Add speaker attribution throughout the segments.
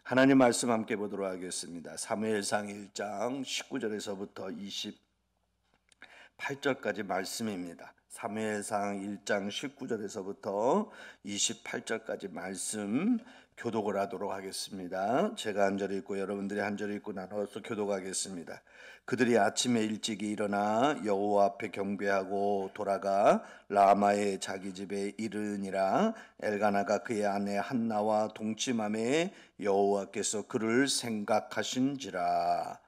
Speaker 1: 하나님 말씀 함께 보도록 하겠습니다. 사무엘상 1장 19절에서부터 28절까지 말씀입니다. 사무엘상 1장 19절에서부터 28절까지 말씀 교독을 하도록 하겠습니다. 제가 한 절 읽고 여러분들이 한 절 읽고 나눠서 교독하겠습니다. 그들이 아침에 일찍이 일어나 여호와 앞에 경배하고 돌아가 라마의 자기 집에 이르니라. 엘가나가 그의 아내 한나와 동침함에 여호와께서 그를 생각하신지라.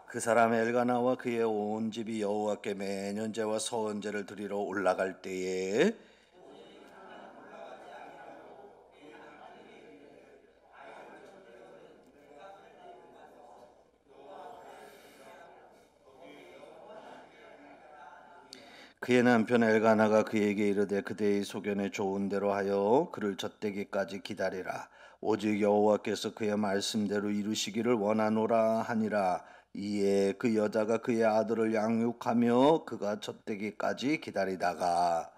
Speaker 1: 그 사람 엘가나와 그의 온 집이 여호와께 매년제와 서원제를 드리러 올라갈 때에 그의 남편 엘가나가 그에게 이르되 그대의 소견에 좋은 대로 하여 그를 젖되기까지 기다리라. 오직 여호와께서 그의 말씀대로 이루시기를 원하노라 하니라. 이에 그 여자가 그의 아들을 양육하며 그가 젖되기까지 기다리다가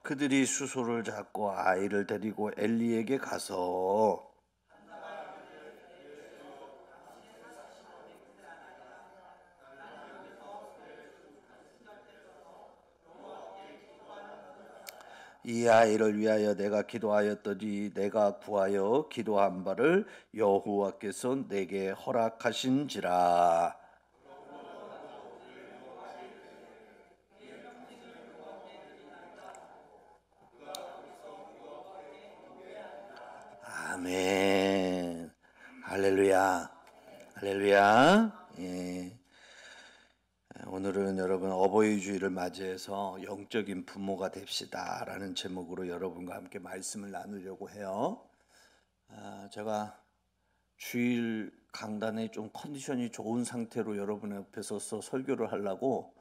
Speaker 1: 그들이 수소를 잡고 아이를 데리고 엘리에게 가서 이 아이를 위하여 내가 기도하였더니 내가 구하여 기도한 바를 여호와께서 내게 허락하신지라. 아멘. 할렐루야. 할렐루야. 예. 오늘은 여러분 어버이 주일을 맞이해서 영적인 부모가 됩시다 라는 제목으로 여러분과 함께 말씀을 나누려고 해요. 제가 주일 강단에 좀 컨디션이 좋은 상태로 여러분 앞에 서서 설교를 하려고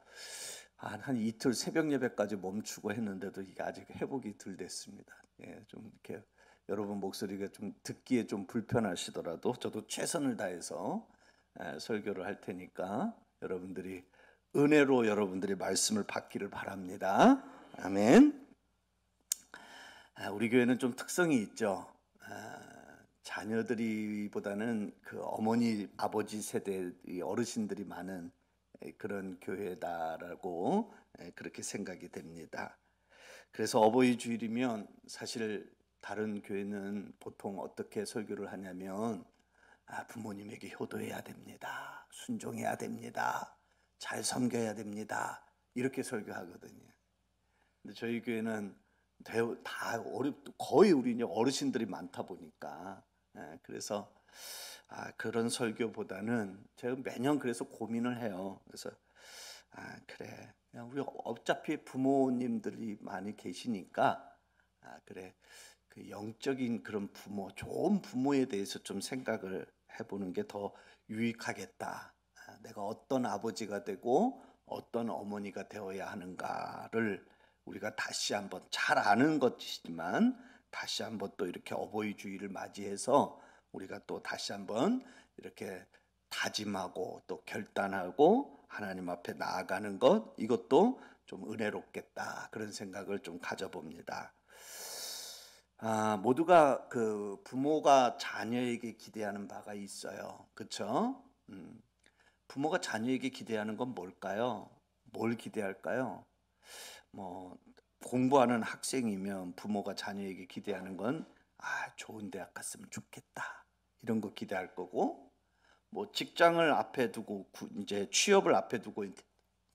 Speaker 1: 한 이틀 새벽 예배까지 멈추고 했는데도 이게 아직 회복이 덜 됐습니다. 예, 좀 이렇게 여러분 목소리가 좀 듣기에 좀 불편하시더라도 저도 최선을 다해서 설교를 할 테니까 여러분들이 은혜로 여러분들이 말씀을 받기를 바랍니다. 아멘. 우리 교회는 좀 특성이 있죠. 자녀들이보다는 그 어머니, 아버지 세대 어르신들이 많은 그런 교회다라고 그렇게 생각이 됩니다. 그래서 어버이 주일이면 사실 다른 교회는 보통 어떻게 설교를 하냐면 부모님에게 효도해야 됩니다. 순종해야 됩니다. 잘 섬겨야 됩니다. 이렇게 설교하거든요. 근데 저희 교회는 다 거의 우리 어르신들이 많다 보니까 그래서 그런 설교보다는 제가 매년 그래서 고민을 해요. 그래서 그래 그냥 우리 어차피 부모님들이 많이 계시니까 그래 그 영적인 그런 부모, 좋은 부모에 대해서 좀 생각을 해보는 게 더 유익하겠다. 내가 어떤 아버지가 되고 어떤 어머니가 되어야 하는가를 우리가 다시 한번 잘 아는 것이지만 다시 한번 또 이렇게 어버이 주일을 맞이해서 우리가 또 다시 한번 이렇게 다짐하고 또 결단하고 하나님 앞에 나아가는 것 이것도 좀 은혜롭겠다 그런 생각을 좀 가져봅니다. 모두가 그 부모가 자녀에게 기대하는 바가 있어요. 그렇죠? 부모가 자녀에게 기대하는 건 뭘까요? 뭘 기대할까요? 뭐 공부하는 학생이면 부모가 자녀에게 기대하는 건 좋은 대학 갔으면 좋겠다. 이런 거 기대할 거고 뭐 직장을 앞에 두고 이제 취업을 앞에 두고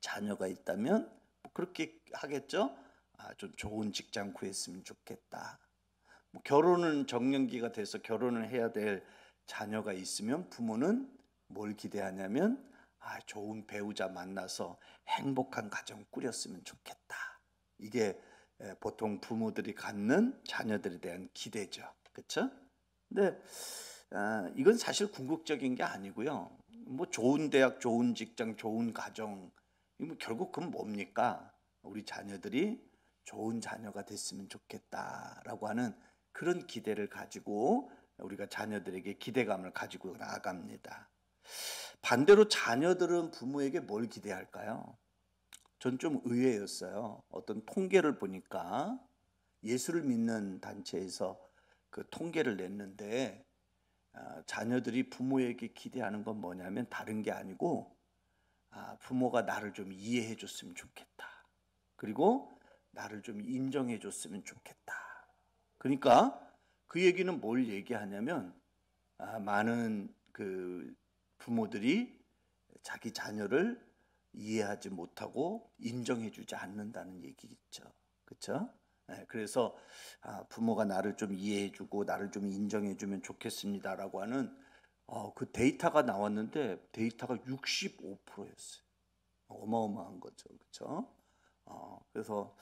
Speaker 1: 자녀가 있다면 뭐 그렇게 하겠죠? 좀 좋은 직장 구했으면 좋겠다. 뭐 결혼은 정년기가 돼서 결혼을 해야 될 자녀가 있으면 부모는 뭘 기대하냐면 좋은 배우자 만나서 행복한 가정 꾸렸으면 좋겠다. 이게 보통 부모들이 갖는 자녀들에 대한 기대죠. 그렇죠? 근데 이건 사실 궁극적인 게 아니고요. 뭐 좋은 대학, 좋은 직장, 좋은 가정, 이거 결국 그건 뭡니까? 우리 자녀들이 좋은 자녀가 됐으면 좋겠다라고 하는 그런 기대를 가지고 우리가 자녀들에게 기대감을 가지고 나아갑니다. 반대로 자녀들은 부모에게 뭘 기대할까요? 전 좀 의외였어요. 어떤 통계를 보니까 예수를 믿는 단체에서 그 통계를 냈는데 자녀들이 부모에게 기대하는 건 뭐냐면 다른 게 아니고 부모가 나를 좀 이해해 줬으면 좋겠다. 그리고 나를 좀 인정해 줬으면 좋겠다. 그러니까 그 얘기는 뭘 얘기하냐면 많은 그 부모들이 자기 자녀를 이해하지 못하고 인정해 주지 않는다는 얘기겠죠. 그렇죠? 그래서 부모가 나를 좀 이해해 주고 나를 좀 인정해 주면 좋겠습니다라고 하는 그 데이터가 나왔는데 데이터가 65%였어요. 어마어마한 거죠. 그렇죠? 그래서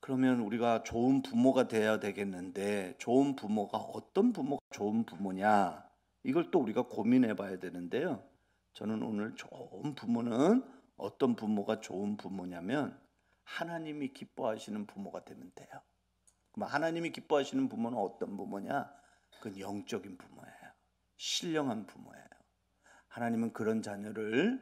Speaker 1: 그러면 우리가 좋은 부모가 돼야 되겠는데 좋은 부모가 어떤 부모가 좋은 부모냐 이걸 또 우리가 고민해 봐야 되는데요. 저는 오늘 좋은 부모는 어떤 부모가 좋은 부모냐면 하나님이 기뻐하시는 부모가 되면 돼요. 그럼 하나님이 기뻐하시는 부모는 어떤 부모냐? 그건 영적인 부모예요. 신령한 부모예요. 하나님은 그런 자녀를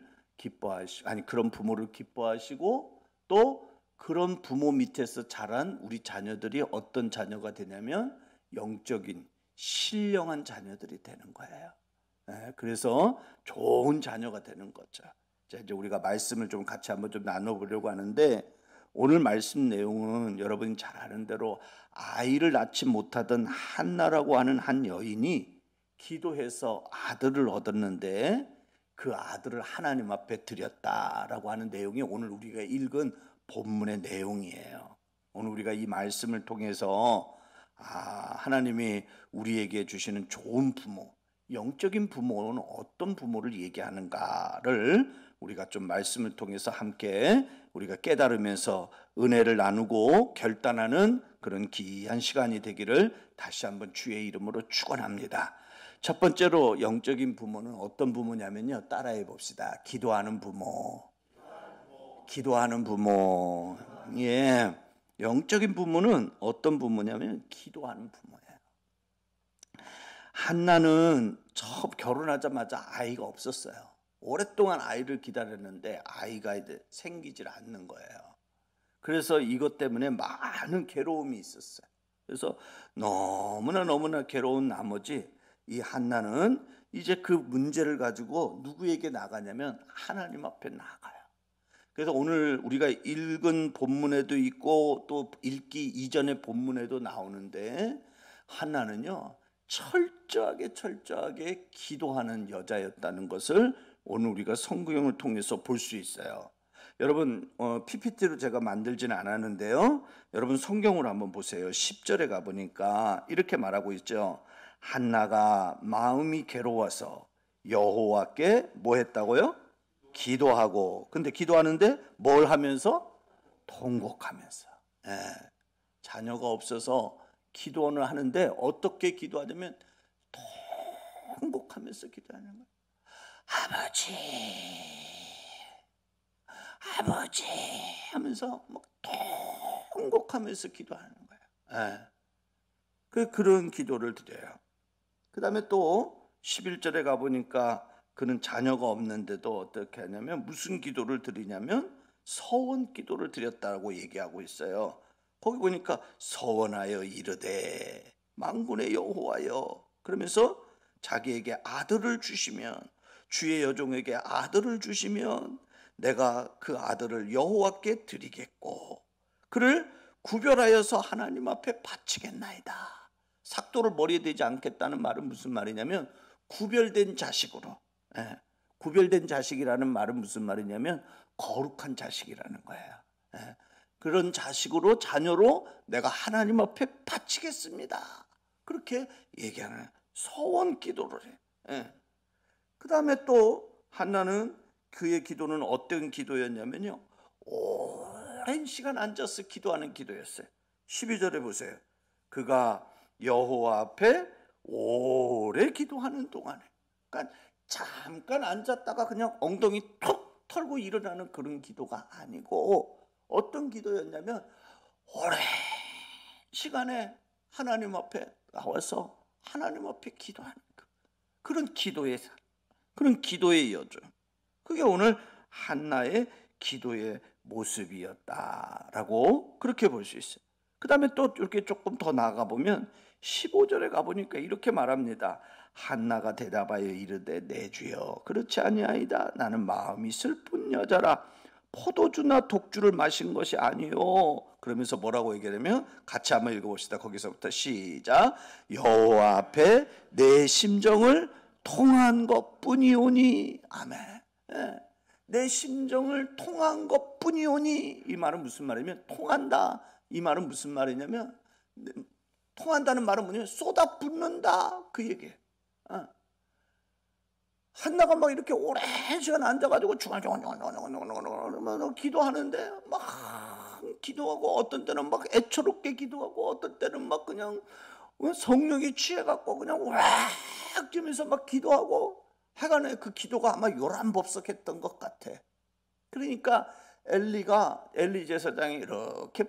Speaker 1: 그런 부모를 기뻐하시고 또 그런 부모 밑에서 자란 우리 자녀들이 어떤 자녀가 되냐면 영적인 신령한 자녀들이 되는 거예요. 그래서 좋은 자녀가 되는 거죠. 자, 이제 우리가 말씀을 좀 같이 한번 좀 나눠보려고 하는데 오늘 말씀 내용은 여러분이 잘 아는 대로 아이를 낳지 못하던 한나라고 하는 한 여인이 기도해서 아들을 얻었는데 그 아들을 하나님 앞에 드렸다라고 하는 내용이 오늘 우리가 읽은 본문의 내용이에요. 오늘 우리가 이 말씀을 통해서 하나님이 우리에게 주시는 좋은 부모, 영적인 부모는 어떤 부모를 얘기하는가를 우리가 좀 말씀을 통해서 함께 우리가 깨달으면서 은혜를 나누고 결단하는 그런 귀한 시간이 되기를 다시 한번 주의 이름으로 축원합니다. 첫 번째로 영적인 부모는 어떤 부모냐면요. 따라해 봅시다. 기도하는 부모. 기도하는 부모. 예. 영적인 부모는 어떤 부모냐면 기도하는 부모예요. 한나는 처음 결혼하자마자 아이가 없었어요. 오랫동안 아이를 기다렸는데 아이가 생기질 않는 거예요. 그래서 이것 때문에 많은 괴로움이 있었어요. 그래서 너무나 괴로운 나머지 이 한나는 이제 그 문제를 가지고 누구에게 나가냐면 하나님 앞에 나가요. 그래서 오늘 우리가 읽은 본문에도 있고 또 읽기 이전의 본문에도 나오는데 한나는요 철저하게 기도하는 여자였다는 것을 오늘 우리가 성경을 통해서 볼 수 있어요. 여러분 PPT로 제가 만들지는 않았는데요. 여러분 성경으로 한번 보세요. 10절에 가보니까 이렇게 말하고 있죠. 한나가 마음이 괴로워서 여호와께 뭐 했다고요? 기도하고. 근데 기도하는데 뭘 하면서? 통곡하면서. 자녀가 없어서 기도를 하는데 어떻게 기도하냐면 통곡하면서 기도하는 거예요. 아버지 하면서 막 통곡하면서 기도하는 거예요. 그런 기도를 드려요. 그 다음에 또 11절에 가보니까 그는 자녀가 없는데도 어떻게 하냐면 무슨 기도를 드리냐면 서원 기도를 드렸다고 얘기하고 있어요. 거기 보니까 서원하여 이르되 만군의 여호와여 그러면서 자기에게 아들을 주시면 주의 여종에게 아들을 주시면 내가 그 아들을 여호와께 드리겠고 그를 구별하여서 하나님 앞에 바치겠나이다. 삭도를 머리에 대지 않겠다는 말은 무슨 말이냐면 구별된 자식으로 구별된 자식이라는 말은 무슨 말이냐면 거룩한 자식이라는 거예요. 그런 자식으로 자녀로 내가 하나님 앞에 바치겠습니다. 그렇게 얘기하는 서원 기도를 해. 그 다음에 또 한나는 그의 기도는 어떤 기도였냐면요. 오랜 시간 앉아서 기도하는 기도였어요. 12절에 보세요. 그가 여호와 앞에 오래 기도하는 동안에 그러니까 잠깐 앉았다가 그냥 엉덩이 툭 털고 일어나는 그런 기도가 아니고 어떤 기도였냐면 오랜 시간에 하나님 앞에 나와서 하나님 앞에 기도하는 그런 기도의 여정. 그게 오늘 한나의 기도의 모습이었다라고 그렇게 볼 수 있어요. 그 다음에 또 이렇게 조금 더 나아가 보면 15절에 가보니까 이렇게 말합니다. 한나가 대답하여 이르되 내 주여 그렇지 아니하이다. 나는 마음이 슬픈 여자라 포도주나 독주를 마신 것이 아니요. 그러면서 뭐라고 얘기하냐면 같이 한번 읽어봅시다. 거기서부터 시작. 여호와 앞에 내 심정을 통한 것뿐이오니. 아멘. 예. 내 심정을 통한 것뿐이오니. 이 말은 무슨 말이냐면 통한다. 이 말은 무슨 말이냐면 통한다는 말은 뭐냐면 쏟아붓는다 그 얘기예요. 한나가 막 이렇게 오랜 시간 앉아가지고 중얼중얼 기도하는데 막 기도하고 어떤 때는 막 애처롭게 기도하고 어떤 때는 막 그냥 성령이 취해갖고 그냥 왁 뛰면서 막 기도하고 하간에 그 기도가 아마 요란법석했던 것 같아. 그러니까 엘리 제사장이 이렇게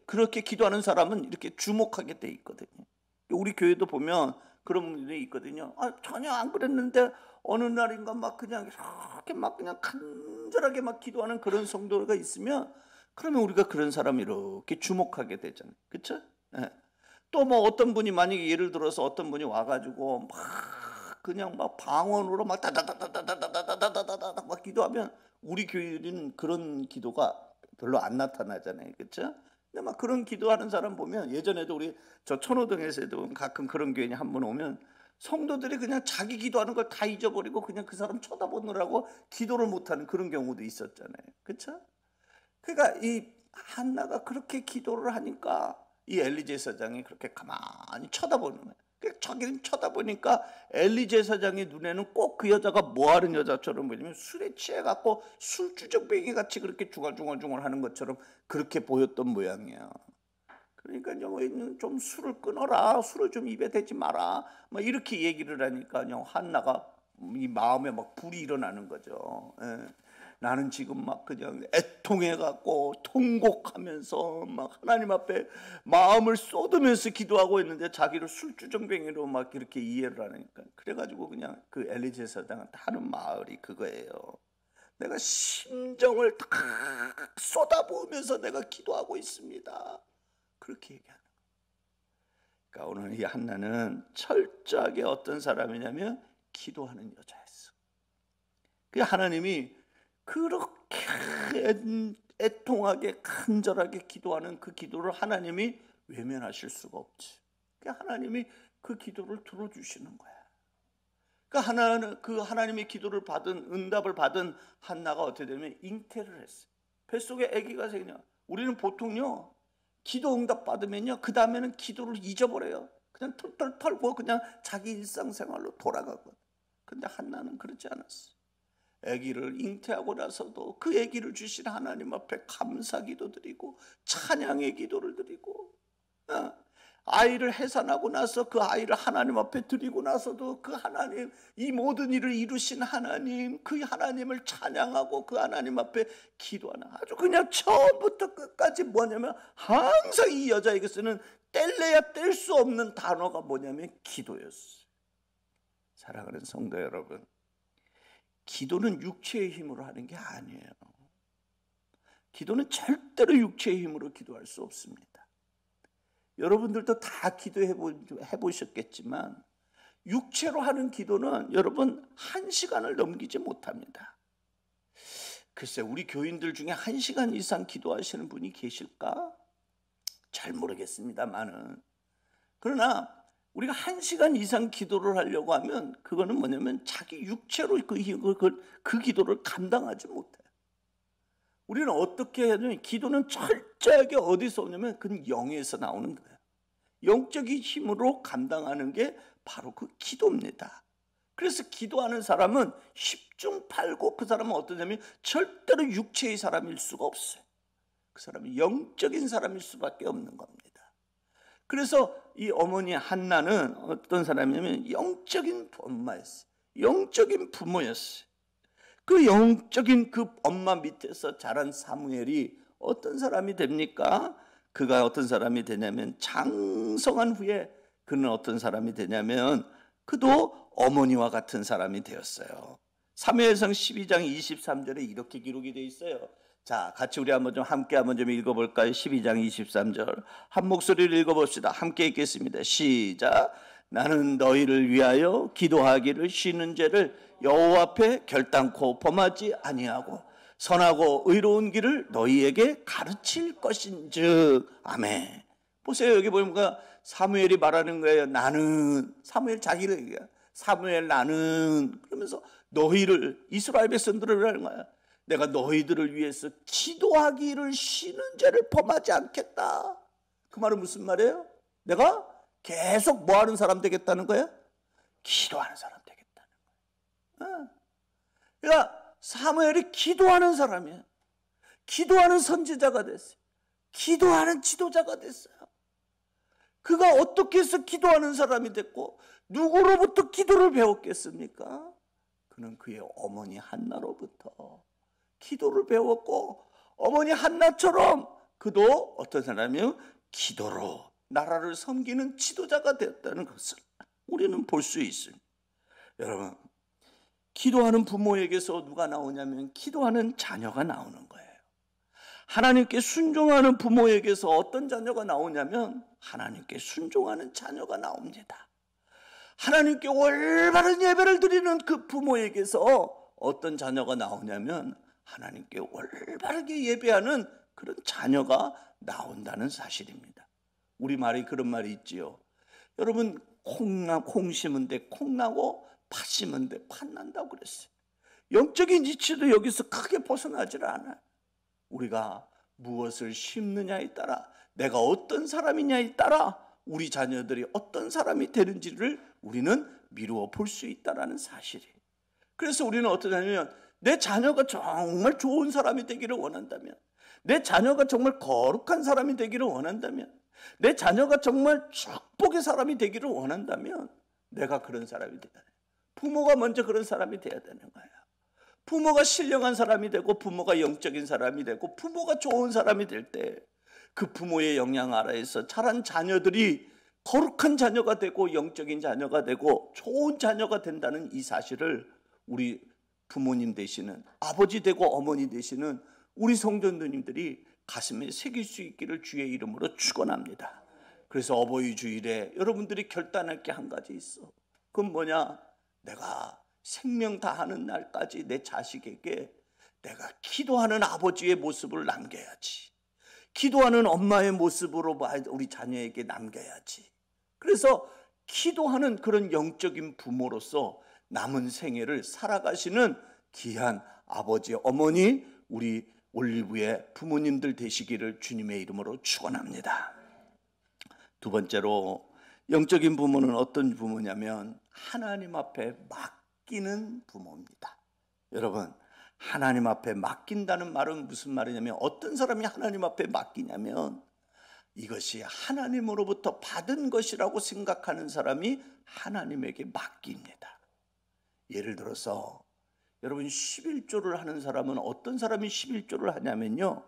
Speaker 1: 그렇게 기도하는 사람은 이렇게 주목하게 돼 있거든요. 우리 교회도 보면 그런 분들이 있거든요. 전혀 안 그랬는데 어느 날인가 막 그냥 이렇게 막 그냥 간절하게 막 기도하는 그런 성도가 있으면 그러면 우리가 그런 사람을 이렇게 주목하게 되잖아요. 그렇죠? 네. 또 뭐 어떤 분이 만약에 예를 들어서 어떤 분이 와가지고 막 그냥 막 방언으로 막 다다다다다다다다다다다 막 기도하면 우리 교회는 그런 기도가 별로 안 나타나잖아요. 그렇죠? 근데 막 그런 기도하는 사람 보면 예전에도 우리 저 천호동에서도 가끔 그런 교인이 한 번 오면 성도들이 그냥 자기 기도하는 걸 다 잊어버리고 그냥 그 사람 쳐다보느라고 기도를 못하는 그런 경우도 있었잖아요. 그렇죠? 그러니까 이 한나가 그렇게 기도를 하니까 이 엘리 제사장이 그렇게 가만히 쳐다보는 거예요. 자기는 쳐다보니까 엘리 제사장의 눈에는 꼭 그 여자가 뭐하는 여자처럼 보이냐면 술에 취해갖고 술주정뱅이 같이 그렇게 중얼중얼 하는 것처럼 그렇게 보였던 모양이야. 그러니까 좀 술을 끊어라, 술을 좀 입에 대지 마라, 막 이렇게 얘기를 하니까 한나가 이 마음에 막 불이 일어나는 거죠. 예. 나는 지금 막 그냥 애통해갖고 통곡하면서 막 하나님 앞에 마음을 쏟으면서 기도하고 있는데 자기를 술주정뱅이로 막 이렇게 이해를 하니까 그래가지고 그냥 그 엘리 제사장한테 하는 말이 그거예요. 내가 심정을 다 쏟아부으면서 내가 기도하고 있습니다. 그렇게 얘기하는 거예요. 그러니까 오늘 이 한나는 철저하게 어떤 사람이냐면 기도하는 여자였어. 그 하나님이 그렇게 애통하게 간절하게 기도하는 그 기도를 하나님이 외면하실 수가 없지. 하나님이 그 기도를 들어주시는 거야. 그 하나님의 기도를 받은 응답을 받은 한나가 어떻게 되면 잉태를 했어요. 뱃속에 아기가 생겨. 우리는 보통요 기도 응답 받으면요 그 다음에는 기도를 잊어버려요. 그냥 털털 털고 그냥 자기 일상생활로 돌아가거든. 근데 한나는 그렇지 않았어. 아기를 잉태하고 나서도 그 아기를 주신 하나님 앞에 감사기도 드리고 찬양의 기도를 드리고 아이를 해산하고 나서 그 아이를 하나님 앞에 드리고 나서도 그 하나님, 이 모든 일을 이루신 하나님, 그 하나님을 찬양하고 그 하나님 앞에 기도하는 아주 그냥 처음부터 끝까지 뭐냐면 항상 이 여자에게 쓰는 뗄래야 뗄 수 없는 단어가 뭐냐면 기도였어요. 사랑하는 성도 여러분, 기도는 육체의 힘으로 하는 게 아니에요. 기도는 절대로 육체의 힘으로 기도할 수 없습니다. 여러분들도 다 기도해 보셨겠지만 육체로 하는 기도는 여러분 1시간을 넘기지 못합니다. 글쎄 우리 교인들 중에 1시간 이상 기도하시는 분이 계실까? 잘 모르겠습니다만은 그러나 우리가 1시간 이상 기도를 하려고 하면 그거는 뭐냐면 자기 육체로 그 기도를 감당하지 못해요. 우리는 어떻게 해야 되냐면 기도는 철저하게 어디서 오냐면 그건 영에서 나오는 거예요. 영적인 힘으로 감당하는 게 바로 그 기도입니다. 그래서 기도하는 사람은 10중 8구 그 사람은 어떠냐면 절대로 육체의 사람일 수가 없어요. 그 사람은 영적인 사람일 수밖에 없는 겁니다. 그래서 이 어머니 한나는 어떤 사람이냐면 영적인 엄마였어요. 영적인 부모였어요. 그 영적인 그 엄마 밑에서 자란 사무엘이 어떤 사람이 됩니까? 그가 어떤 사람이 되냐면 장성한 후에 그는 어떤 사람이 되냐면 그도 어머니와 같은 사람이 되었어요. 사무엘상 12장 23절에 이렇게 기록이 되어 있어요. 자, 같이 우리 함께 한번 좀 읽어볼까요? 12장 23절 한 목소리를 읽어봅시다. 함께 읽겠습니다. 시작. 나는 너희를 위하여 기도하기를 쉬는 죄를 여호와 앞에 결단코 범하지 아니하고 선하고 의로운 길을 너희에게 가르칠 것인즉. 아멘. 보세요. 여기 보니까 사무엘이 말하는 거예요. 나는, 사무엘 자기를 얘기해요. 사무엘 나는, 그러면서 너희를, 이스라엘 백성들을 하는 거야. 내가 너희들을 위해서 기도하기를 쉬는 죄를 범하지 않겠다. 그 말은 무슨 말이에요? 내가 계속 뭐 하는 사람 되겠다는 거야? 기도하는 사람 되겠다는 거야. 그러니까 사무엘이 기도하는 사람이에요. 기도하는 선지자가 됐어요. 기도하는 지도자가 됐어요. 그가 어떻게 해서 기도하는 사람이 됐고 누구로부터 기도를 배웠겠습니까? 그는 그의 어머니 한나로부터 기도를 배웠고, 어머니 한나처럼 그도 어떤 사람이요? 기도로 나라를 섬기는 지도자가 되었다는 것을 우리는 볼 수 있습니다. 여러분, 기도하는 부모에게서 누가 나오냐면 기도하는 자녀가 나오는 거예요. 하나님께 순종하는 부모에게서 어떤 자녀가 나오냐면 하나님께 순종하는 자녀가 나옵니다. 하나님께 올바른 예배를 드리는 그 부모에게서 어떤 자녀가 나오냐면 하나님께 올바르게 예배하는 그런 자녀가 나온다는 사실입니다. 우리말에 그런 말이 있지요. 여러분, 콩 심은 데 콩 나고 팥 심은 데 팥 난다고 그랬어요. 영적인 이치도 여기서 크게 벗어나질 않아요. 우리가 무엇을 심느냐에 따라, 내가 어떤 사람이냐에 따라 우리 자녀들이 어떤 사람이 되는지를 우리는 미루어 볼 수 있다는 사실이에요. 그래서 우리는 어떠냐면 내 자녀가 정말 좋은 사람이 되기를 원한다면, 내 자녀가 정말 거룩한 사람이 되기를 원한다면, 내 자녀가 정말 축복의 사람이 되기를 원한다면 내가 그런 사람이 돼야 돼. 부모가 먼저 그런 사람이 돼야 되는 거야. 부모가 신령한 사람이 되고 부모가 영적인 사람이 되고 부모가 좋은 사람이 될 때 그 부모의 영향 아래에서 자란 자녀들이 거룩한 자녀가 되고 영적인 자녀가 되고 좋은 자녀가 된다는 이 사실을 우리 부모님 되시는, 아버지 되고 어머니 되시는 우리 성도님들이 가슴에 새길 수 있기를 주의 이름으로 축원합니다. 그래서 어버이 주일에 여러분들이 결단할 게 한 가지 있어. 그건 뭐냐? 내가 생명 다하는 날까지 내 자식에게 내가 기도하는 아버지의 모습을 남겨야지. 기도하는 엄마의 모습으로 우리 자녀에게 남겨야지. 그래서 기도하는 그런 영적인 부모로서 남은 생애를 살아가시는 귀한 아버지, 어머니, 우리 올리브의 부모님들 되시기를 주님의 이름으로 축원합니다. 두 번째로, 영적인 부모는 어떤 부모냐면 하나님 앞에 맡기는 부모입니다. 여러분, 하나님 앞에 맡긴다는 말은 무슨 말이냐면, 어떤 사람이 하나님 앞에 맡기냐면 이것이 하나님으로부터 받은 것이라고 생각하는 사람이 하나님에게 맡깁니다. 예를 들어서 여러분, 11조를 하는 사람은 어떤 사람이 11조를 하냐면요,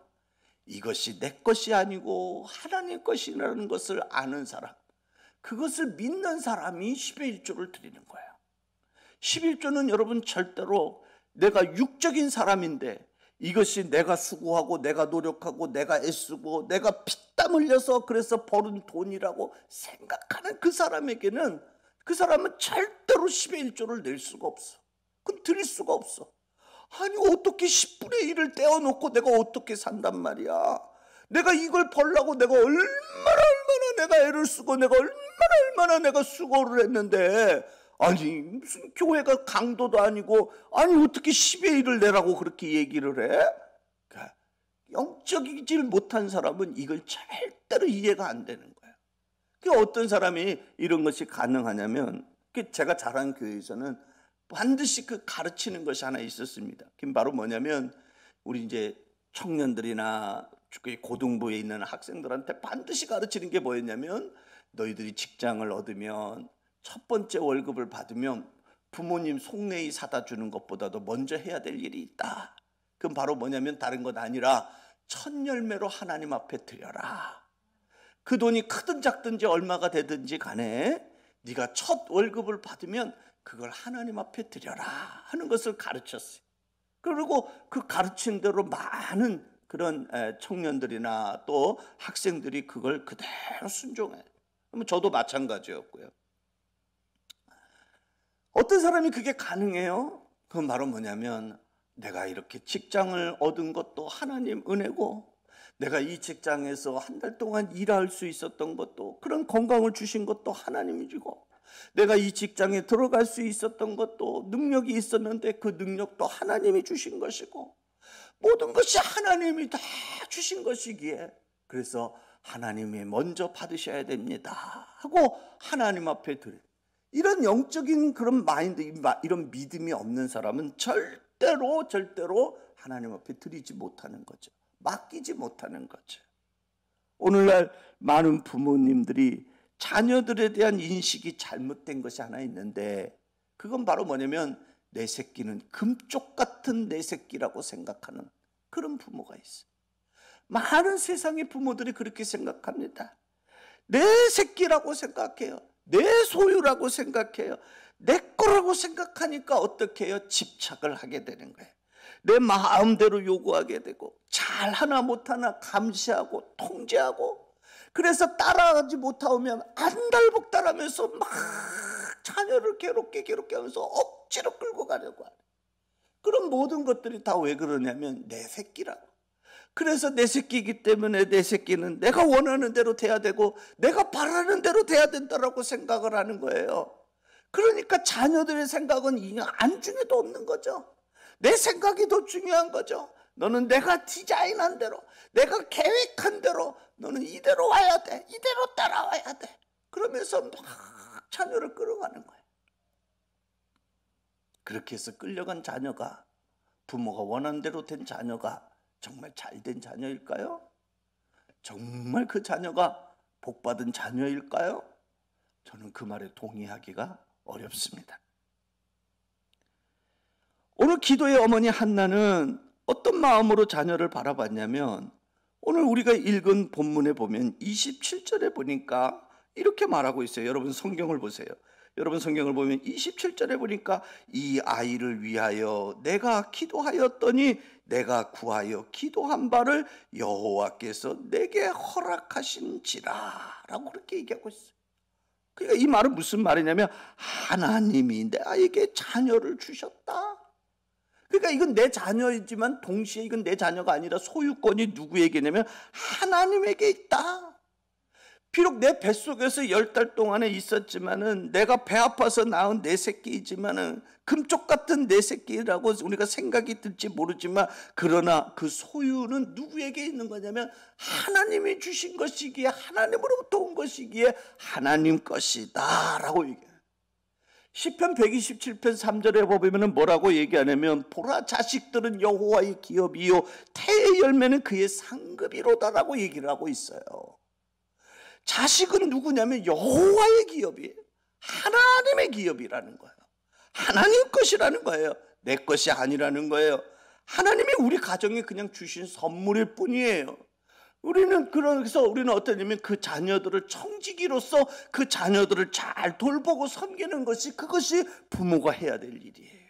Speaker 1: 이것이 내 것이 아니고 하나님 것이라는 것을 아는 사람, 그것을 믿는 사람이 11조를 드리는 거예요. 11조는 여러분 절대로 내가 육적인 사람인데 이것이 내가 수고하고 내가 노력하고 내가 애쓰고 내가 피땀 흘려서 그래서 벌은 돈이라고 생각하는 그 사람에게는, 그 사람은 절대로 11조를 낼 수가 없어. 그건 드릴 수가 없어. 아니, 어떻게 10분의 1을 떼어놓고 내가 어떻게 산단 말이야. 내가 이걸 벌려고 내가 얼마나 내가 애를 쓰고 내가 얼마나 내가 수고를 했는데, 아니 무슨 교회가 강도도 아니고 아니 어떻게 10의 1을 내라고 그렇게 얘기를 해? 그러니까 영적이지 못한 사람은 이걸 절대로 이해가 안 되는 거예요. 그러니까 어떤 사람이 이런 것이 가능하냐면, 제가 자란 교회에서는 반드시 그 가르치는 것이 하나 있었습니다. 그게 바로 뭐냐면, 우리 이제 청년들이나 고등부에 있는 학생들한테 반드시 가르치는 게 뭐였냐면, 너희들이 직장을 얻으면 첫 번째 월급을 받으면 부모님 속내이 사다 주는 것보다도 먼저 해야 될 일이 있다. 그건 바로 뭐냐면 다른 것 아니라 첫 열매로 하나님 앞에 드려라. 그 돈이 크든 작든지 얼마가 되든지 간에 네가 첫 월급을 받으면 그걸 하나님 앞에 드려라 하는 것을 가르쳤어요. 그리고 그 가르친 대로 많은 그런 청년들이나 또 학생들이 그걸 그대로 순종해요. 저도 마찬가지였고요. 어떤 사람이 그게 가능해요? 그건 바로 뭐냐면 내가 이렇게 직장을 얻은 것도 하나님 은혜고, 내가 이 직장에서 한 달 동안 일할 수 있었던 것도, 그런 건강을 주신 것도 하나님이 주고, 내가 이 직장에 들어갈 수 있었던 것도 능력이 있었는데 그 능력도 하나님이 주신 것이고, 모든 것이 하나님이 다 주신 것이기에 그래서 하나님이 먼저 받으셔야 됩니다 하고 하나님 앞에 드려요. 이런 영적인 그런 마인드, 이런 믿음이 없는 사람은 절대로 하나님 앞에 드리지 못하는 거죠. 맡기지 못하는 거죠. 오늘날 많은 부모님들이 자녀들에 대한 인식이 잘못된 것이 하나 있는데, 그건 바로 뭐냐면 내 새끼는 금쪽 같은 내 새끼라고 생각하는 그런 부모가 있어요. 많은 세상의 부모들이 그렇게 생각합니다. 내 새끼라고 생각해요. 내 소유라고 생각해요. 내 거라고 생각하니까 어떻게 해요? 집착을 하게 되는 거예요. 내 마음대로 요구하게 되고, 잘하나 못하나 감시하고 통제하고, 그래서 따라가지 못하면 안달복달하면서 막 자녀를 괴롭게 하면서 억지로 끌고 가려고 하는 그런 모든 것들이 다 왜 그러냐면 내 새끼라고. 그래서 내 새끼이기 때문에 내 새끼는 내가 원하는 대로 돼야 되고 내가 바라는 대로 돼야 된다라고 생각을 하는 거예요. 그러니까 자녀들의 생각은 안중에도 없는 거죠. 내 생각이 더 중요한 거죠. 너는 내가 디자인한 대로, 내가 계획한 대로, 너는 이대로 와야 돼, 이대로 따라와야 돼, 그러면서 막 자녀를 끌어가는 거예요. 그렇게 해서 끌려간 자녀가, 부모가 원하는 대로 된 자녀가 정말 잘된 자녀일까요? 정말 그 자녀가 복받은 자녀일까요? 저는 그 말에 동의하기가 어렵습니다. 오늘 기도의 어머니 한나는 어떤 마음으로 자녀를 바라봤냐면, 오늘 우리가 읽은 본문에 보면 27절에 보니까 이렇게 말하고 있어요. 여러분 성경을 보세요. 여러분 성경을 보면 27절에 보니까 이 아이를 위하여 내가 기도하였더니 내가 구하여 기도한 바를 여호와께서 내게 허락하신지라 라고 그렇게 얘기하고 있어요. 그러니까 이 말은 무슨 말이냐면 하나님이 내 아이에게 자녀를 주셨다. 그러니까 이건 내 자녀이지만 동시에 이건 내 자녀가 아니라 소유권이 누구에게냐면 하나님에게 있다. 비록 내 뱃속에서 10달 동안에 있었지만은, 내가 배 아파서 낳은 내 새끼이지만은, 금쪽 같은 내 새끼라고 우리가 생각이 들지 모르지만, 그러나 그 소유는 누구에게 있는 거냐면 하나님이 주신 것이기에, 하나님으로부터 온 것이기에 하나님 것이다 라고 얘기해요. 시편 127편 3절에 보면 뭐라고 얘기하냐면 보라, 자식들은 여호와의 기업이요 태의 열매는 그의 상급이로다라고 얘기를 하고 있어요. 자식은 누구냐면 여호와의 기업이에요. 하나님의 기업이라는 거예요. 하나님 것이라는 거예요. 내 것이 아니라는 거예요. 하나님이 우리 가정에 그냥 주신 선물일 뿐이에요. 그래서 우리는 어떠냐면 그 자녀들을 청지기로서 그 자녀들을 잘 돌보고 섬기는 것이, 그것이 부모가 해야 될 일이에요.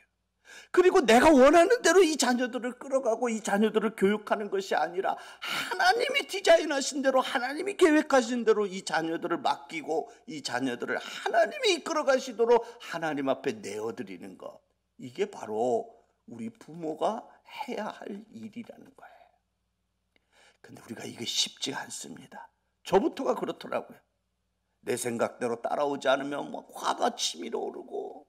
Speaker 1: 그리고 내가 원하는 대로 이 자녀들을 끌어가고 이 자녀들을 교육하는 것이 아니라 하나님이 디자인하신 대로, 하나님이 계획하신 대로 이 자녀들을 맡기고 이 자녀들을 하나님이 이끌어가시도록 하나님 앞에 내어드리는 것, 이게 바로 우리 부모가 해야 할 일이라는 거예요. 근데 우리가 이게 쉽지 않습니다. 저부터가 그렇더라고요. 내 생각대로 따라오지 않으면 뭐 화가 치밀어 오르고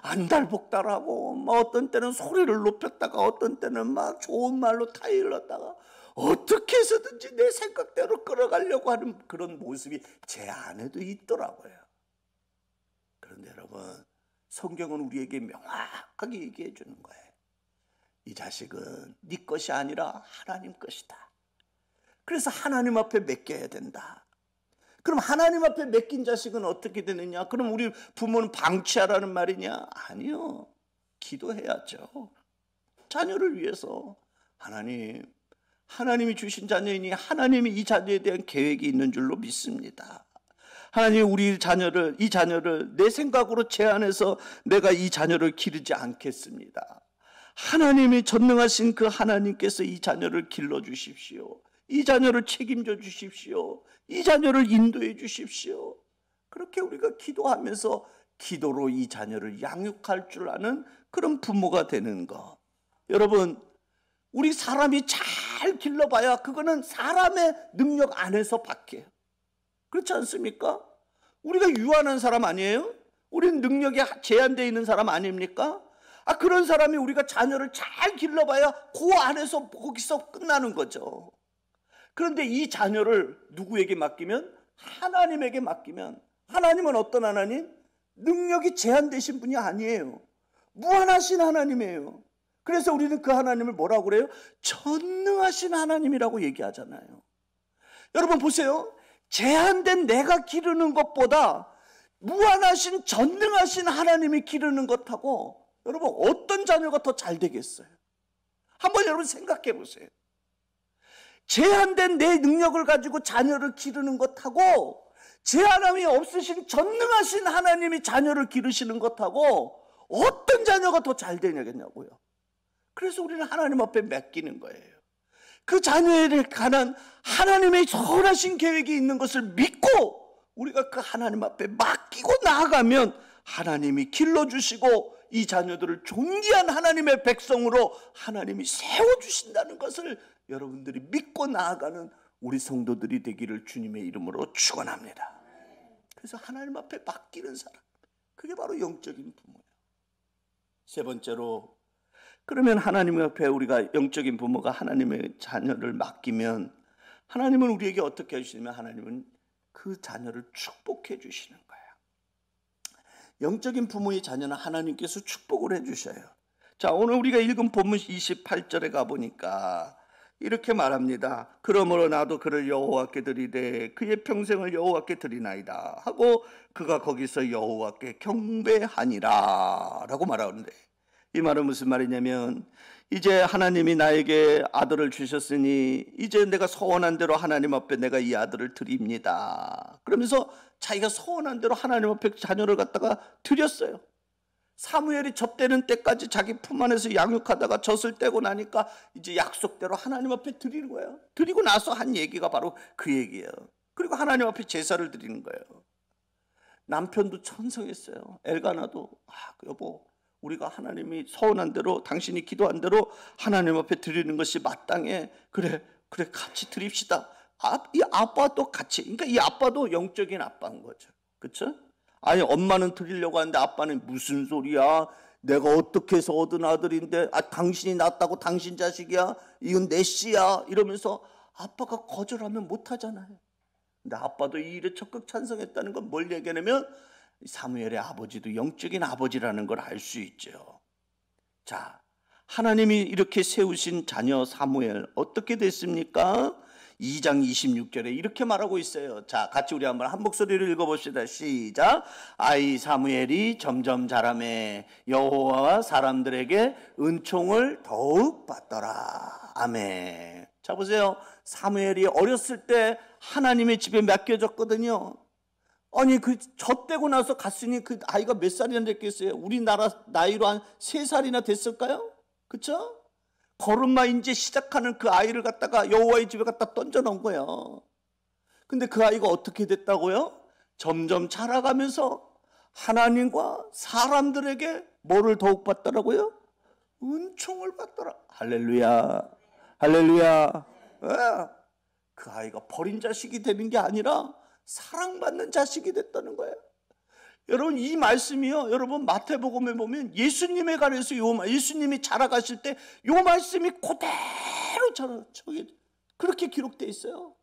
Speaker 1: 안달복달하고, 뭐 어떤 때는 소리를 높였다가 어떤 때는 막 좋은 말로 타일렀다가 어떻게 해서든지 내 생각대로 끌어가려고 하는 그런 모습이 제 안에도 있더라고요. 그런데 여러분, 성경은 우리에게 명확하게 얘기해 주는 거예요. 이 자식은 네 것이 아니라 하나님 것이다. 그래서 하나님 앞에 맡겨야 된다. 그럼 하나님 앞에 맡긴 자식은 어떻게 되느냐? 그럼 우리 부모는 방치하라는 말이냐? 아니요. 기도해야죠. 자녀를 위해서. 하나님, 하나님이 주신 자녀이니 하나님이 이 자녀에 대한 계획이 있는 줄로 믿습니다. 하나님이 우리 자녀를, 이 자녀를 내 생각으로 제한해서 내가 이 자녀를 기르지 않겠습니다. 하나님이 전능하신 그 하나님께서 이 자녀를 길러주십시오. 이 자녀를 책임져 주십시오. 이 자녀를 인도해 주십시오. 그렇게 우리가 기도하면서 기도로 이 자녀를 양육할 줄 아는 그런 부모가 되는 것. 여러분, 우리 사람이 잘 길러봐야 그거는 사람의 능력 안에서 밖에요. 그렇지 않습니까? 우리가 유한한 사람 아니에요? 우리는 능력이 제한되어 있는 사람 아닙니까? 그런 사람이 우리가 자녀를 잘 길러봐야 그 안에서 거기서 끝나는 거죠. 그런데 이 자녀를 누구에게 맡기면? 하나님에게 맡기면, 하나님은 어떤 하나님? 능력이 제한되신 분이 아니에요. 무한하신 하나님이에요. 그래서 우리는 그 하나님을 뭐라고 그래요? 전능하신 하나님이라고 얘기하잖아요. 여러분 보세요. 제한된 내가 기르는 것보다 무한하신 전능하신 하나님이 기르는 것하고 여러분 어떤 자녀가 더 잘 되겠어요? 한번 여러분 생각해 보세요. 제한된 내 능력을 가지고 자녀를 기르는 것하고 제한함이 없으신 전능하신 하나님이 자녀를 기르시는 것하고 어떤 자녀가 더 잘 되냐고요. 그래서 우리는 하나님 앞에 맡기는 거예요. 그 자녀에 관한 하나님의 선하신 계획이 있는 것을 믿고 우리가 그 하나님 앞에 맡기고 나아가면 하나님이 길러주시고 이 자녀들을 존귀한 하나님의 백성으로 하나님이 세워주신다는 것을 여러분들이 믿고 나아가는 우리 성도들이 되기를 주님의 이름으로 축원합니다. 그래서 하나님 앞에 맡기는 사람, 그게 바로 영적인 부모예요. 세 번째로, 그러면 하나님 앞에 우리가 영적인 부모가 하나님의 자녀를 맡기면 하나님은 우리에게 어떻게 해주시냐면 하나님은 그 자녀를 축복해 주시는 거예요. 영적인 부모의 자녀는 하나님께서 축복을 해주셔요. 자, 오늘 우리가 읽은 본문 28절에 가보니까 이렇게 말합니다. 그러므로 나도 그를 여호와께 드리되 그의 평생을 여호와께 드리나이다 하고 그가 거기서 여호와께 경배하니라 라고 말하는데, 이 말은 무슨 말이냐면 이제 하나님이 나에게 아들을 주셨으니 이제 내가 소원한 대로 하나님 앞에 내가 이 아들을 드립니다. 그러면서 자기가 소원한 대로 하나님 앞에 자녀를 갖다가 드렸어요. 사무엘이 젖되는 때까지 자기 품 안에서 양육하다가 젖을 떼고 나니까 이제 약속대로 하나님 앞에 드리는 거예요. 드리고 나서 한 얘기가 바로 그 얘기예요. 그리고 하나님 앞에 제사를 드리는 거예요. 남편도 천성했어요. 엘가나도 여보, 우리가 하나님이 서운한 대로 당신이 기도한 대로 하나님 앞에 드리는 것이 마땅해. 그래 같이 드립시다. 이 아빠도 같이, 그러니까 이 아빠도 영적인 아빠인 거죠. 그렇죠? 아니 엄마는 드리려고 하는데 아빠는 무슨 소리야? 내가 어떻게 해서 얻은 아들인데 당신이 낳았다고 당신 자식이야? 이건 내 씨야? 이러면서 아빠가 거절하면 못하잖아요. 근데 아빠도 이 일에 적극 찬성했다는 건 뭘 얘기하냐면 사무엘의 아버지도 영적인 아버지라는 걸 알 수 있죠. 자, 하나님이 이렇게 세우신 자녀 사무엘 어떻게 됐습니까? 2장 26절에 이렇게 말하고 있어요. 자, 같이 우리 한번 한 목소리를 읽어봅시다. 시작. 아이 사무엘이 점점 자라매 여호와와 사람들에게 은총을 더욱 받더라. 아멘. 자, 보세요. 사무엘이 어렸을 때 하나님의 집에 맡겨졌거든요. 아니 젖되고 나서 갔으니 그 아이가 몇 살이나 됐겠어요? 우리나라 나이로 한 3살이나 됐을까요? 그쵸? 걸음마 이제 시작하는 그 아이를 갖다가 여호와의 집에 갖다 던져 놓은 거예요. 근데 그 아이가 어떻게 됐다고요? 점점 자라가면서 하나님과 사람들에게 뭐를 더욱 받더라고요? 은총을 받더라. 할렐루야, 할렐루야. 그 아이가 버린 자식이 되는 게 아니라 사랑받는 자식이 됐다는 거예요. 여러분 이 말씀이요, 여러분 마태복음에 보면 예수님에 관해서 예수님이 자라가실 때 요 말씀이 그대로 저기 그렇게 기록되어 있어요.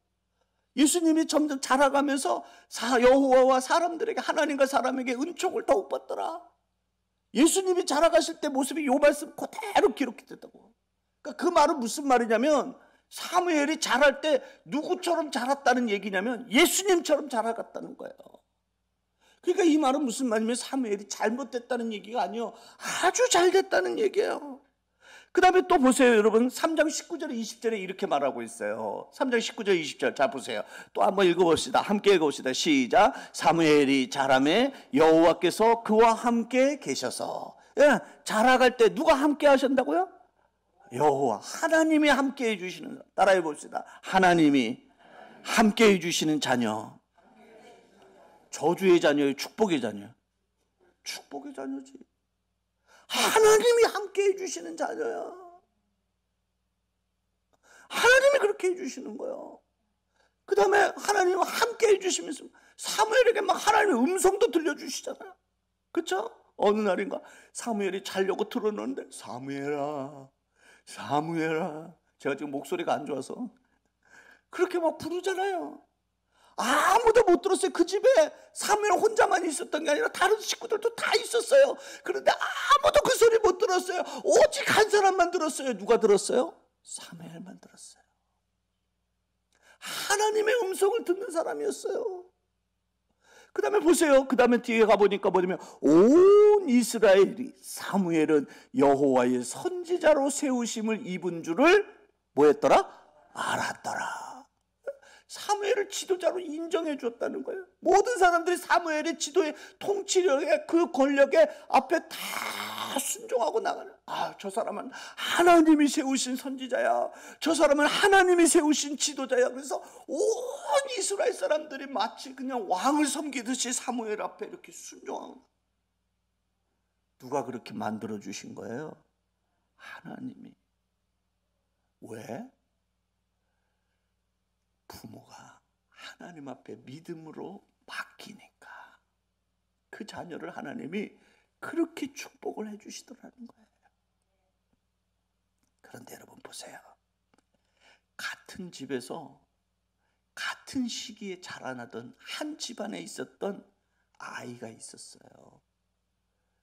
Speaker 1: 예수님이 점점 자라가면서 여호와와 사람들에게, 하나님과 사람에게 은총을 더욱 받더라. 예수님이 자라가실 때 모습이 요 말씀 그대로 기록됐다고. 그러니까 그 말은 무슨 말이냐면 사무엘이 자랄 때 누구처럼 자랐다는 얘기냐면 예수님처럼 자라갔다는 거예요. 그러니까 이 말은 무슨 말이냐면 사무엘이 잘못됐다는 얘기가 아니요, 아주 잘 됐다는 얘기예요. 그 다음에 또 보세요, 여러분. 3장 19절에 20절에 이렇게 말하고 있어요. 3장 19절 20절 자 보세요. 또 한번 읽어봅시다. 함께 읽어봅시다. 시작. 사무엘이 자라매 여호와께서 그와 함께 계셔서. 예, 자라갈 때 누가 함께 하신다고요? 여호와, 하나님이 함께 해주시는. 따라해 봅시다. 하나님이 함께 해주시는 자녀. 저주의 자녀예요, 축복의 자녀? 축복의 자녀지. 하나님이 함께 해주시는 자녀야. 하나님이 그렇게 해주시는 거예요. 그 다음에 하나님이 함께 해주시면서 사무엘에게 막 하나님의 음성도 들려주시잖아요. 그렇죠? 어느 날인가 사무엘이 자려고 틀어놓는데 사무엘아, 사무엘아. 제가 지금 목소리가 안 좋아서 그렇게 막 부르잖아요. 아무도 못 들었어요. 그 집에 사무엘 혼자만 있었던 게 아니라 다른 식구들도 다 있었어요. 그런데 아무도 그 소리 못 들었어요. 오직 한 사람만 들었어요. 누가 들었어요? 사무엘만 들었어요. 하나님의 음성을 듣는 사람이었어요. 그 다음에 보세요. 그 다음에 뒤에 가보니까 뭐냐면 온 이스라엘이 사무엘은 여호와의 선지자로 세우심을 입은 줄을 뭐했더라? 알았더라. 사무엘을 지도자로 인정해 줬다는 거예요. 모든 사람들이 사무엘의 지도의 통치력에 그 권력의 앞에 다 순종하고 나가는. 아, 저 사람은 하나님이 세우신 선지자야. 저 사람은 하나님이 세우신 지도자야. 그래서 온 이스라엘 사람들이 마치 그냥 왕을 섬기듯이 사무엘 앞에 이렇게 순종하고. 누가 그렇게 만들어 주신 거예요? 하나님이. 왜? 부모가 하나님 앞에 믿음으로 맡기니까 그 자녀를 하나님이 그렇게 축복을 해주시더라는 거예요. 그런데 여러분 보세요. 같은 집에서 같은 시기에 자라나던 한 집안에 있었던 아이가 있었어요.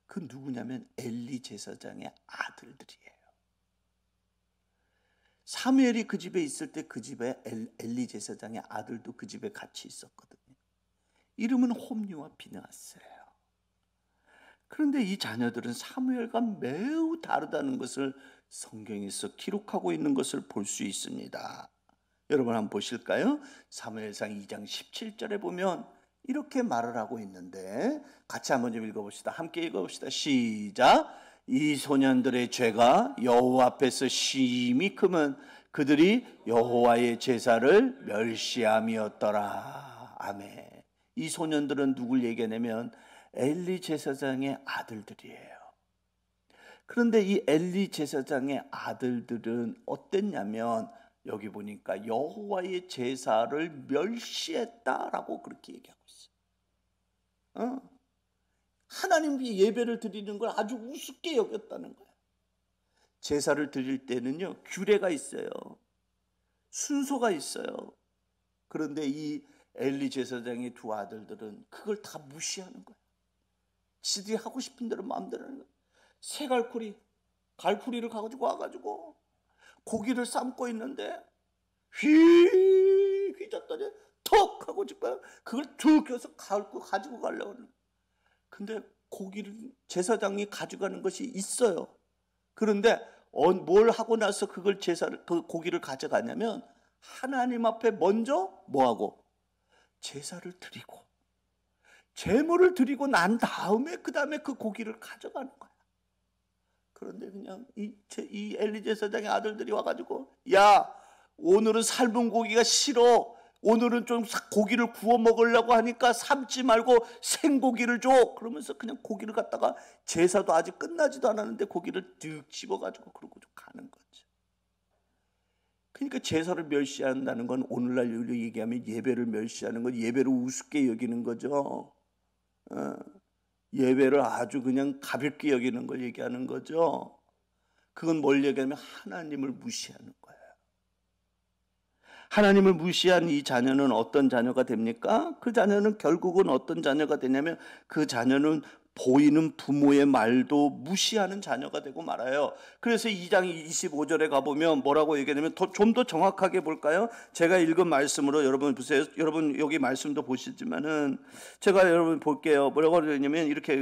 Speaker 1: 그 누구냐면 엘리 제사장의 아들들이에요. 사무엘이 그 집에 있을 때 그 집에 엘리 제사장의 아들도 그 집에 같이 있었거든요. 이름은 홈리와 비느하스예요. 그런데 이 자녀들은 사무엘과 매우 다르다는 것을 성경에서 기록하고 있는 것을 볼 수 있습니다. 여러분 한번 보실까요? 사무엘상 2장 17절에 보면 이렇게 말을 하고 있는데 같이 한번 좀 읽어봅시다. 함께 읽어봅시다. 시작. 이 소년들의 죄가 여호와 앞에서 심히 크면 그들이 여호와의 제사를 멸시함이었더라. 아멘. 이 소년들은 누굴 얘기하냐면 엘리 제사장의 아들들이에요. 그런데 이 엘리 제사장의 아들들은 어땠냐면 여기 보니까 여호와의 제사를 멸시했다라고 그렇게 얘기하고 있어요. 하나님께 예배를 드리는 걸 아주 우습게 여겼다는 거예요. 제사를 드릴 때는요, 규례가 있어요. 순서가 있어요. 그런데 이 엘리 제사장의 두 아들들은 그걸 다 무시하는 거예요. 지들이 하고 싶은 대로 마음대로 하는 거예요. 갈쿠리를 가지고 와가지고 고기를 삶고 있는데 휘졌더니 턱 하고 지금 그걸 툭 껴서 가지고 가려고 하는 거예요. 근데 고기를 제사장이 가져가는 것이 있어요. 그런데 뭘 하고 나서 그 고기를 가져가냐면 하나님 앞에 먼저 뭐하고 제사를 드리고 제물을 드리고 난 다음에 그 다음에 그 고기를 가져가는 거야. 그런데 그냥 이 엘리 제사장의 아들들이 와가지고 야, 오늘은 삶은 고기가 싫어. 오늘은 좀 고기를 구워 먹으려고 하니까 삶지 말고 생고기를 줘. 그러면서 그냥 고기를 갖다가 제사도 아직 끝나지도 않았는데 고기를 득 집어가지고 그러고 좀 가는 거죠. 그러니까 제사를 멸시한다는 건 오늘날 얘기하면 예배를 멸시하는 건 예배를 우습게 여기는 거죠. 예배를 아주 그냥 가볍게 여기는 걸 얘기하는 거죠. 그건 뭘 얘기하면 하나님을 무시하는 거예요. 하나님을 무시한 이 자녀는 어떤 자녀가 됩니까? 그 자녀는 결국은 어떤 자녀가 되냐면 그 자녀는 보이는 부모의 말도 무시하는 자녀가 되고 말아요. 그래서 2장 25절에 가보면 뭐라고 얘기하냐면 좀 더 정확하게 볼까요? 제가 읽은 말씀으로 여러분 보세요. 여러분 여기 말씀도 보시지만은 제가 여러분 볼게요. 뭐라고 그러냐면 이렇게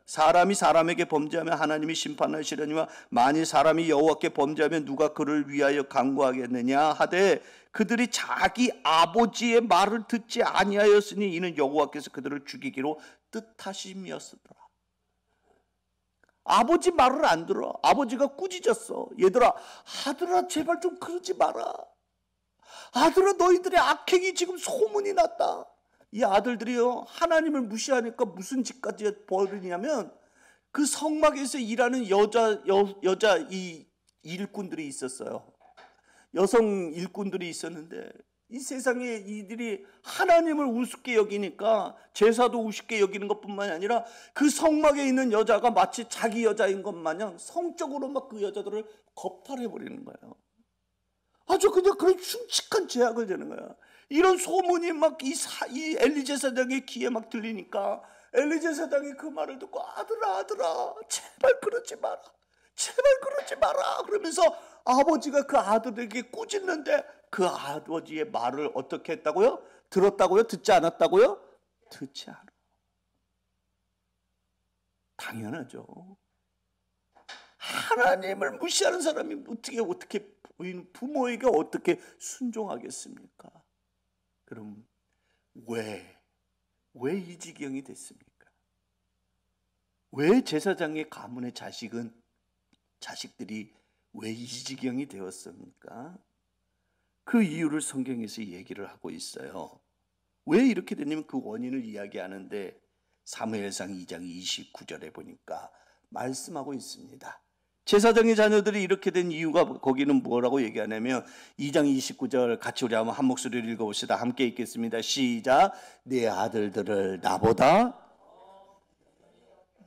Speaker 1: 사람이 사람에게 범죄하면 하나님이 심판하시려니와 만일 사람이 여호와께 범죄하면 누가 그를 위하여 강구하겠느냐 하되 그들이 자기 아버지의 말을 듣지 아니하였으니 이는 여호와께서 그들을 죽이기로 뜻하심이었더라. 아버지 말을 안 들어. 아버지가 꾸짖었어. 얘들아, 아들아 제발 좀 그러지 마라. 아들아 너희들의 악행이 지금 소문이 났다. 이 아들들이요 하나님을 무시하니까 무슨 짓까지 벌이냐면 그 성막에서 일하는 여자 이 일꾼들이 있었어요. 여성 일꾼들이 있었는데 이 세상에 이들이 하나님을 우습게 여기니까 제사도 우습게 여기는 것뿐만이 아니라 그 성막에 있는 여자가 마치 자기 여자인 것 마냥 성적으로 막 그 여자들을 겁탈해버리는 거예요. 아주 그냥 그런 흉측한 죄악을 되는 거야. 이런 소문이 막 이 엘리제 사장의 귀에 막 들리니까 엘리제 사장이 그 말을 듣고 아들아 제발 그러지 마라. 제발 그러지 마라. 그러면서 아버지가 그 아들에게 꾸짖는데 그 아버지의 말을 어떻게 했다고요? 들었다고요? 듣지 않았다고요? 듣지 않아. 당연하죠. 하나님을 무시하는 사람이 어떻게 부모에게 어떻게 순종하겠습니까? 그럼 왜 이 지경이 됐습니까? 왜 제사장의 가문의 자식들이 왜 이 지경이 되었습니까? 그 이유를 성경에서 얘기를 하고 있어요. 왜 이렇게 되냐면 그 원인을 이야기하는데 사무엘상 2장 29절에 보니까 말씀하고 있습니다. 제사장의 자녀들이 이렇게 된 이유가 거기는 뭐라고 얘기하냐면 2장 29절 같이 우리 한번 한 목소리를 읽어봅시다. 함께 읽겠습니다. 시작. 네 아들들을 나보다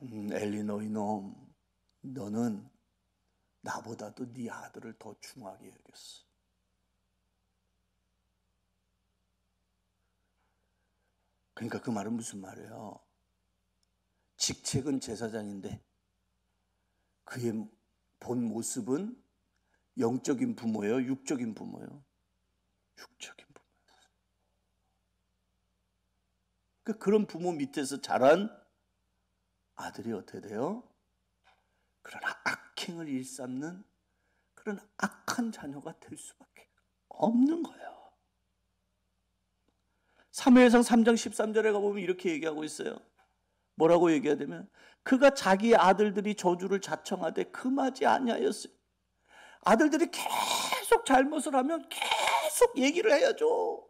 Speaker 1: 엘리 너희 놈 너는 나보다도 네 아들을 더 중하게 여겼어. 그러니까 그 말은 무슨 말이에요? 직책은 제사장인데 그의 본 모습은 영적인 부모예요? 육적인 부모예요? 육적인 부모예요. 그런 부모 밑에서 자란 아들이 어떻게 돼요? 그런 악행을 일삼는 그런 악한 자녀가 될 수밖에 없는 거예요. 사무엘상 3장 13절에 가보면 이렇게 얘기하고 있어요. 뭐라고 얘기하냐면 그가 자기 아들들이 저주를 자청하되 금하지 아니하였어요. 아들들이 계속 잘못을 하면 계속 얘기를 해야죠.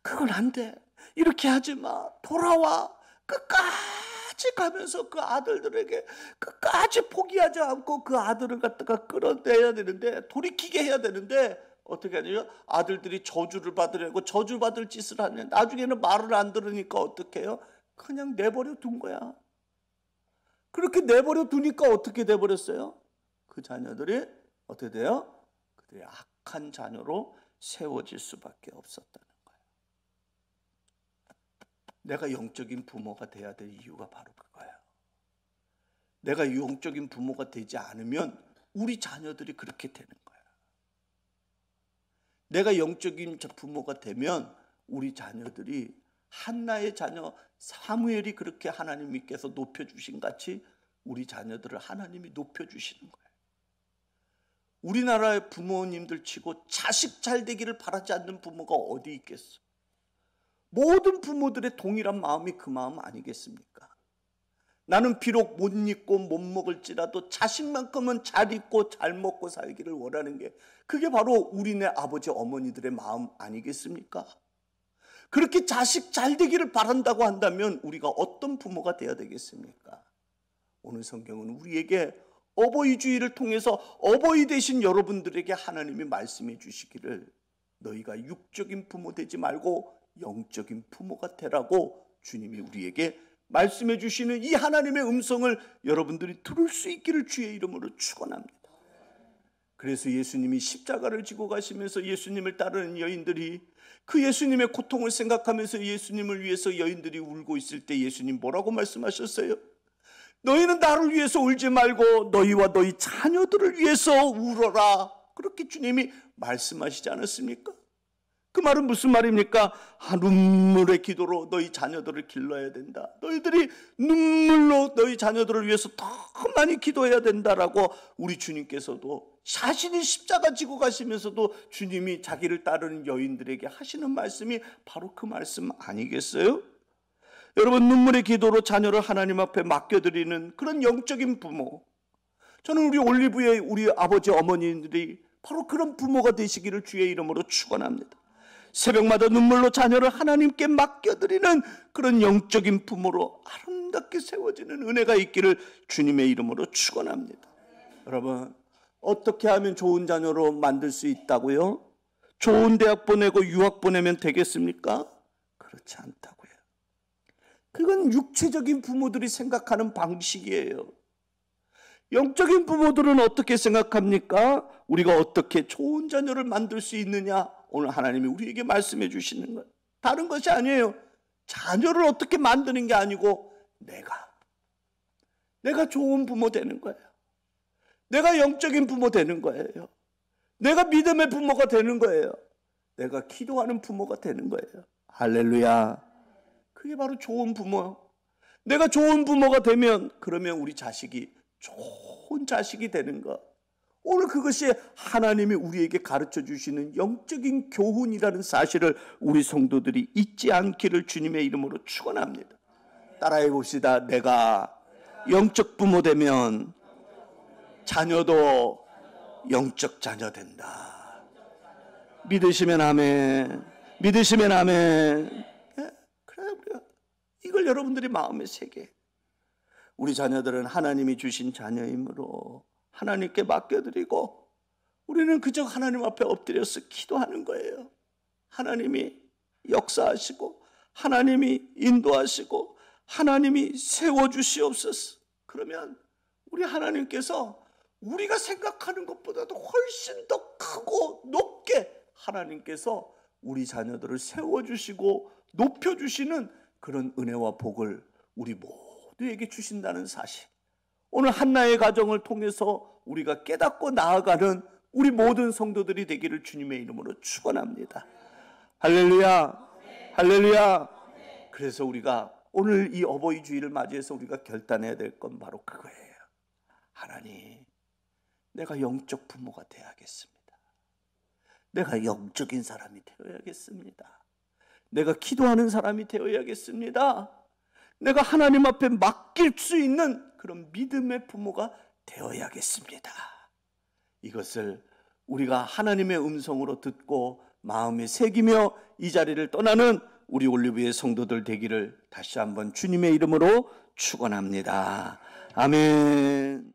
Speaker 1: 그건 안 돼. 이렇게 하지 마. 돌아와. 끝까지 가면서 그 아들들에게 끝까지 포기하지 않고 그 아들을 갖다가 끌어내야 되는데 돌이키게 해야 되는데 어떻게 하냐면 아들들이 저주를 받으려고 저주받을 짓을 하면 나중에는 말을 안 들으니까 어떻게 해요? 그냥 내버려 둔 거야. 그렇게 내버려 두니까 어떻게 돼버렸어요? 그 자녀들이 어떻게 돼요? 그들이 악한 자녀로 세워질 수밖에 없었다는 거예요. 내가 영적인 부모가 돼야 될 이유가 바로 그거예요. 내가 영적인 부모가 되지 않으면 우리 자녀들이 그렇게 되는 거예요. 내가 영적인 부모가 되면 우리 자녀들이 한나의 자녀 사무엘이 그렇게 하나님께서 높여주신 같이 우리 자녀들을 하나님이 높여주시는 거예요. 우리나라의 부모님들 치고 자식 잘 되기를 바라지 않는 부모가 어디 있겠어? 모든 부모들의 동일한 마음이 그 마음 아니겠습니까? 나는 비록 못 입고 못 먹을지라도 자식만큼은 잘 입고 잘 먹고 살기를 원하는 게 그게 바로 우리네 아버지 어머니들의 마음 아니겠습니까? 그렇게 자식 잘 되기를 바란다고 한다면 우리가 어떤 부모가 되어야 되겠습니까? 오늘 성경은 우리에게 어버이 주의를 통해서 어버이 되신 여러분들에게 하나님이 말씀해 주시기를 너희가 육적인 부모 되지 말고 영적인 부모가 되라고 주님이 우리에게 말씀해 주시는 이 하나님의 음성을 여러분들이 들을 수 있기를 주의 이름으로 축원합니다. 그래서 예수님이 십자가를 지고 가시면서 예수님을 따르는 여인들이 그 예수님의 고통을 생각하면서 예수님을 위해서 여인들이 울고 있을 때 예수님 뭐라고 말씀하셨어요? 너희는 나를 위해서 울지 말고 너희와 너희 자녀들을 위해서 울어라. 그렇게 주님이 말씀하시지 않았습니까? 그 말은 무슨 말입니까? 눈물의 기도로 너희 자녀들을 길러야 된다. 너희들이 눈물로 너희 자녀들을 위해서 더 많이 기도해야 된다라고 우리 주님께서도 자신이 십자가 지고 가시면서도 주님이 자기를 따르는 여인들에게 하시는 말씀이 바로 그 말씀 아니겠어요? 여러분, 눈물의 기도로 자녀를 하나님 앞에 맡겨드리는 그런 영적인 부모, 저는 우리 올리브의 우리 아버지 어머니들이 바로 그런 부모가 되시기를 주의 이름으로 축원합니다. 새벽마다 눈물로 자녀를 하나님께 맡겨드리는 그런 영적인 부모로 아름답게 세워지는 은혜가 있기를 주님의 이름으로 축원합니다. 여러분, 어떻게 하면 좋은 자녀로 만들 수 있다고요? 좋은 대학 보내고 유학 보내면 되겠습니까? 그렇지 않다고요. 그건 육체적인 부모들이 생각하는 방식이에요. 영적인 부모들은 어떻게 생각합니까? 우리가 어떻게 좋은 자녀를 만들 수 있느냐? 오늘 하나님이 우리에게 말씀해 주시는 것, 다른 것이 아니에요. 자녀를 어떻게 만드는 게 아니고 내가 좋은 부모 되는 거예요. 내가 영적인 부모 되는 거예요. 내가 믿음의 부모가 되는 거예요. 내가 기도하는 부모가 되는 거예요. 할렐루야. 그게 바로 좋은 부모예요. 내가 좋은 부모가 되면 그러면 우리 자식이 좋은 자식이 되는 것. 오늘 그것이 하나님이 우리에게 가르쳐 주시는 영적인 교훈이라는 사실을 우리 성도들이 잊지 않기를 주님의 이름으로 축원합니다. 따라해 봅시다. 내가 영적 부모 되면 자녀도 영적 자녀 된다. 믿으시면 아멘. 믿으시면 아멘. 그래, 우리가 이걸 여러분들이 마음에 새게. 우리 자녀들은 하나님이 주신 자녀이므로 하나님께 맡겨드리고 우리는 그저 하나님 앞에 엎드려서 기도하는 거예요. 하나님이 역사하시고 하나님이 인도하시고 하나님이 세워주시옵소서. 그러면 우리 하나님께서 우리가 생각하는 것보다도 훨씬 더 크고 높게 하나님께서 우리 자녀들을 세워주시고 높여주시는 그런 은혜와 복을 우리 모두에게 주신다는 사실, 오늘 한나의 가정을 통해서 우리가 깨닫고 나아가는 우리 모든 성도들이 되기를 주님의 이름으로 축원합니다. 할렐루야, 할렐루야. 그래서 우리가 오늘 이 어버이 주일을 맞이해서 우리가 결단해야 될 건 바로 그거예요. 하나님, 내가 영적 부모가 되어야겠습니다. 내가 영적인 사람이 되어야겠습니다. 내가 기도하는 사람이 되어야겠습니다. 내가 하나님 앞에 맡길 수 있는 그런 믿음의 부모가 되어야겠습니다. 이것을 우리가 하나님의 음성으로 듣고 마음에 새기며 이 자리를 떠나는 우리 올리브의 성도들 되기를 다시 한번 주님의 이름으로 축원합니다. 아멘.